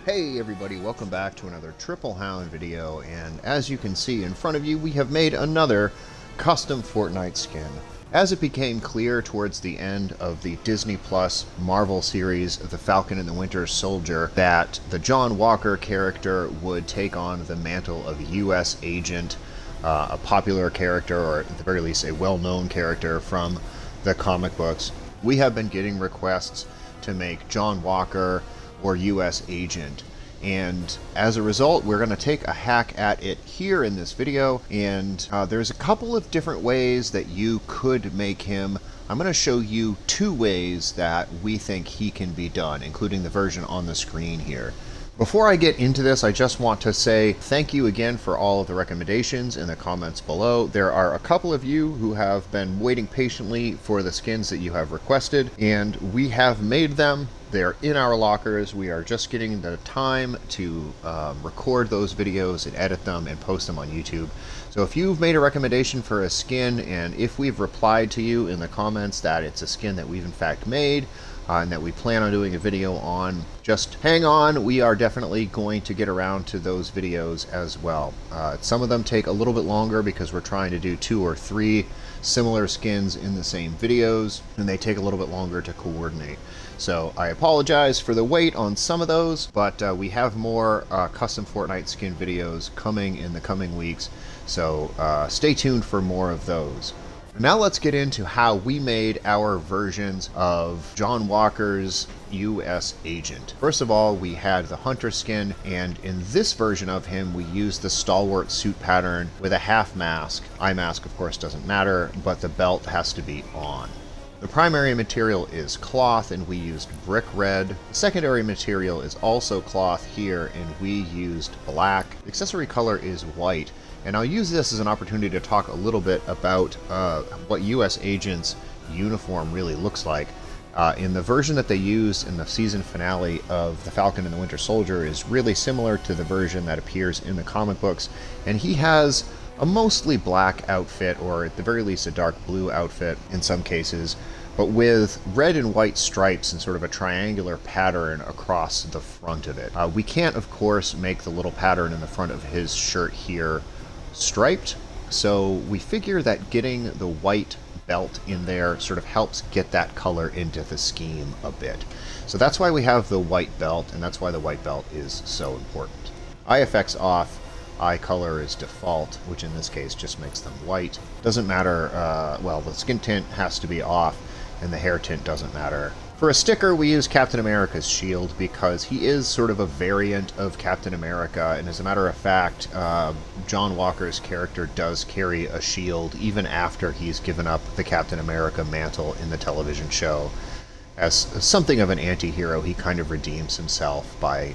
Hey everybody, welcome back to another Triple Hound video, and as you can see in front of you, we have made another custom Fortnite skin. As it became clear towards the end of the Disney Plus Marvel series, The Falcon and the Winter Soldier, that the John Walker character would take on the mantle of U.S. agent, a popular character, or at the very least a well-known character from the comic books. We have been getting requests to make John Walker or U.S. agent, and as a result we're going to take a hack at it here in this video, and there's a couple of different ways that you could make him. I'm going to show you two ways that we think he can be done, including the version on the screen here. Before I get into this, I just want to say thank you again for all of the recommendations in the comments below. There are a couple of you who have been waiting patiently for the skins that you have requested, and we have made them. They're in our lockers. We are just getting the time to record those videos and edit them and post them on YouTube. So if you've made a recommendation for a skin, and if we've replied to you in the comments that it's a skin that we've in fact made, and that we plan on doing a video on, just hang on. We are definitely going to get around to those videos as well. Some of them take a little bit longer because we're trying to do 2 or 3 similar skins in the same videos, and they take a little bit longer to coordinate. So I apologize for the wait on some of those, but we have more custom Fortnite skin videos coming in the coming weeks, so stay tuned for more of those. Now let's get into how we made our versions of John Walker's U.S. agent. First of all, we had the hunter skin, and in this version of him we used the stalwart suit pattern with a half mask. Eye mask of course doesn't matter, but the belt has to be on. The primary material is cloth, and we used brick red. The secondary material is also cloth here, and we used black. The accessory color is white. And I'll use this as an opportunity to talk a little bit about what U.S. Agent's uniform really looks like. In the version that they used in the season finale of The Falcon and the Winter Soldier is really similar to the version that appears in the comic books, and he has a mostly black outfit, or at the very least a dark blue outfit in some cases, but with red and white stripes and sort of a triangular pattern across the front of it. We can't, of course, make the little pattern in the front of his shirt here striped, so we figure that getting the white belt in there sort of helps get that color into the scheme a bit. So that's why we have the white belt, and that's why the white belt is so important. Eye effects off, eye color is default, which in this case just makes them white. Doesn't matter, well, the skin tint has to be off, and the hair tint doesn't matter. For a sticker, we use Captain America's shield because he is sort of a variant of Captain America, and as a matter of fact, John Walker's character does carry a shield even after he's given up the Captain America mantle in the television show. As something of an anti-hero, he kind of redeems himself by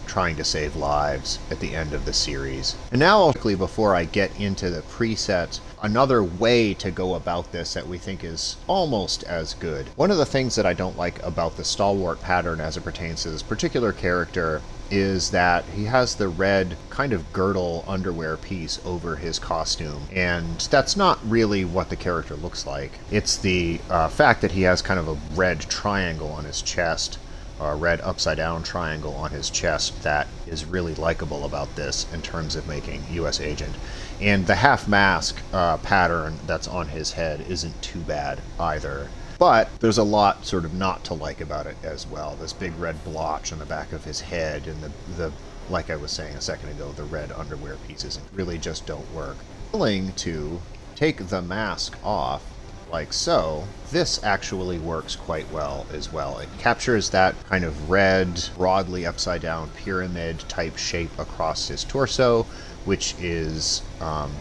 trying to save lives at the end of the series. And now, quickly, before I get into the presets, another way to go about this that we think is almost as good. One of the things that I don't like about the stalwart pattern as it pertains to this particular character is that he has the red kind of girdle underwear piece over his costume, and that's not really what the character looks like. It's the fact that he has kind of a red triangle on his chest, or a red upside down triangle on his chest, that is really likable about this in terms of making U.S. Agent. And the half mask pattern that's on his head isn't too bad either. But there's a lot sort of not to like about it as well. This big red blotch on the back of his head, and the like I was saying a second ago, the red underwear pieces really just don't work. Willing to take the mask off, like so, this actually works quite well as well. It captures that kind of red, broadly upside down pyramid type shape across his torso, which is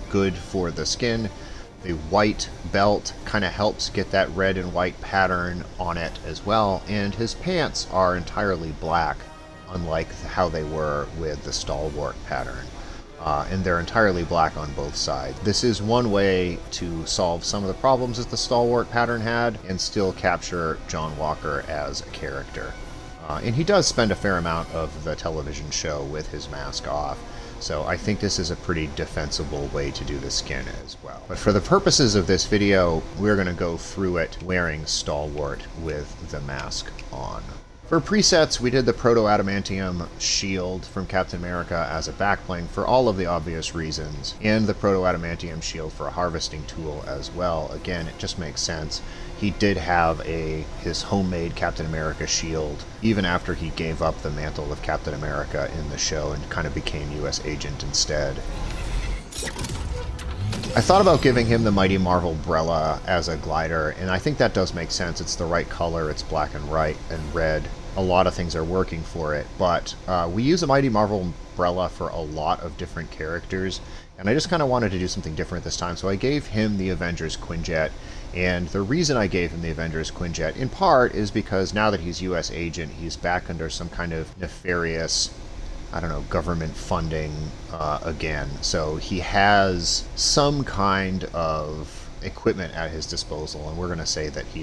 good for the skin. The white belt kind of helps get that red and white pattern on it as well, and his pants are entirely black, unlike how they were with the stalwart pattern. And they're entirely black on both sides. This is one way to solve some of the problems that the stalwart pattern had and still capture John Walker as a character. And he does spend a fair amount of the television show with his mask off, so I think this is a pretty defensible way to do the skin as well. But for the purposes of this video, we're going to go through it wearing stalwart with the mask on. For presets, we did the Proto-Adamantium shield from Captain America as a backbling for all of the obvious reasons, and the Proto-Adamantium shield for a harvesting tool as well. Again, it just makes sense. He did have his homemade Captain America shield, even after he gave up the mantle of Captain America in the show and kind of became U.S. agent instead. I thought about giving him the Mighty Marvel Umbrella as a glider, and I think that does make sense. It's the right color, it's black and white and red. A lot of things are working for it, but we use a Mighty Marvel Umbrella for a lot of different characters, and I just kind of wanted to do something different this time, so I gave him the Avengers Quinjet. And the reason I gave him the Avengers Quinjet, in part, is because now that he's U.S. agent, he's back under some kind of nefarious, I don't know, government funding again. So he has some kind of equipment at his disposal, and we're going to say that he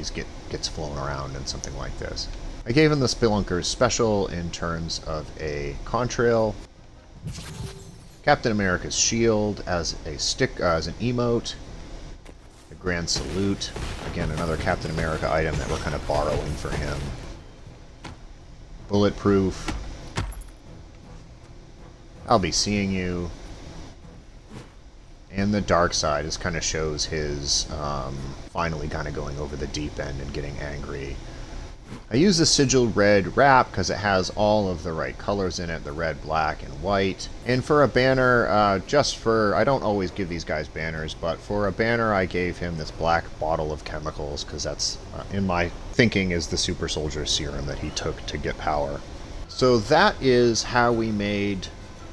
gets flown around in something like this. I gave him the Spelunker's Special in terms of a contrail, Captain America's Shield as an emote, the Grand Salute, again another Captain America item that we're kind of borrowing for him, Bulletproof, I'll be seeing you, and the Dark Side just kind of shows his finally kind of going over the deep end and getting angry. I use the Sigiled Red wrap because it has all of the right colors in it, the red, black, and white. And for a banner, I don't always give these guys banners, but for a banner I gave him this black bottle of chemicals because that's, in my thinking, is the super soldier serum that he took to get power. So that is how we made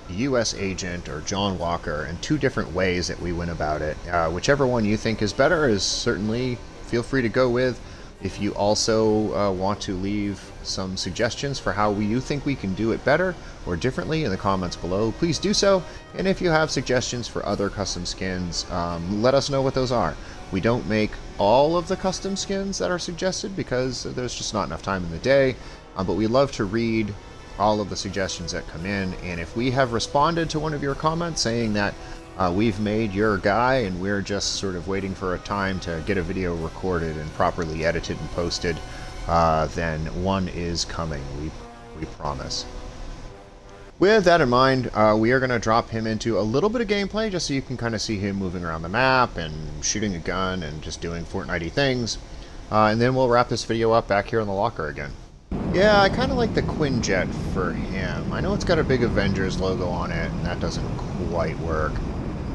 U.S. Agent or John Walker, and two different ways that we went about it. Whichever one you think is better is certainly feel free to go with. If you also want to leave some suggestions for how you think we can do it better or differently in the comments below, please do so. And if you have suggestions for other custom skins, let us know what those are. We don't make all of the custom skins that are suggested because there's just not enough time in the day, but we love to read all of the suggestions that come in, and if we have responded to one of your comments saying that we've made your guy and we're just sort of waiting for a time to get a video recorded and properly edited and posted, then one is coming, we promise. With that in mind, we are going to drop him into a little bit of gameplay just so you can kind of see him moving around the map and shooting a gun and just doing Fortnite-y things, and then we'll wrap this video up back here in the locker again. Yeah, I kind of like the Quinjet for him. I know it's got a big Avengers logo on it, and that doesn't quite work.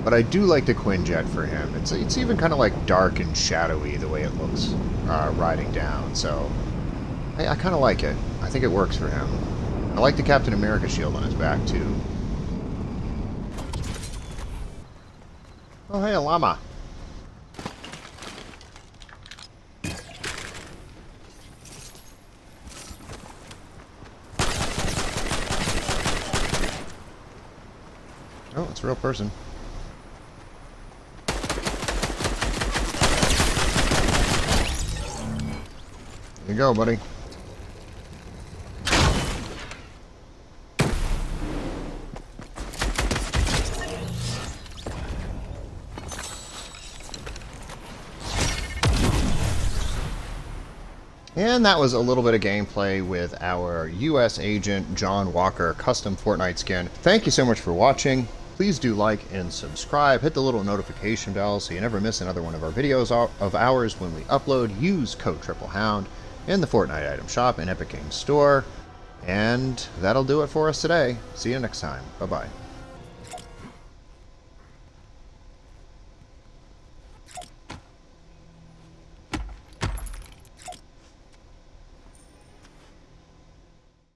But I do like the Quinjet for him. It's even kind of like dark and shadowy the way it looks riding down. So I kind of like it. I think it works for him. I like the Captain America shield on his back, too. Oh, hey, a llama. Oh, it's a real person. There you go, buddy. And that was a little bit of gameplay with our U.S. Agent John Walker custom Fortnite skin. Thank you so much for watching. Please do like and subscribe. Hit the little notification bell so you never miss another one of our videos of ours when we upload. Use code TRIPLEHOUND in the Fortnite item shop and Epic Games Store. And that'll do it for us today. See you next time. Bye-bye.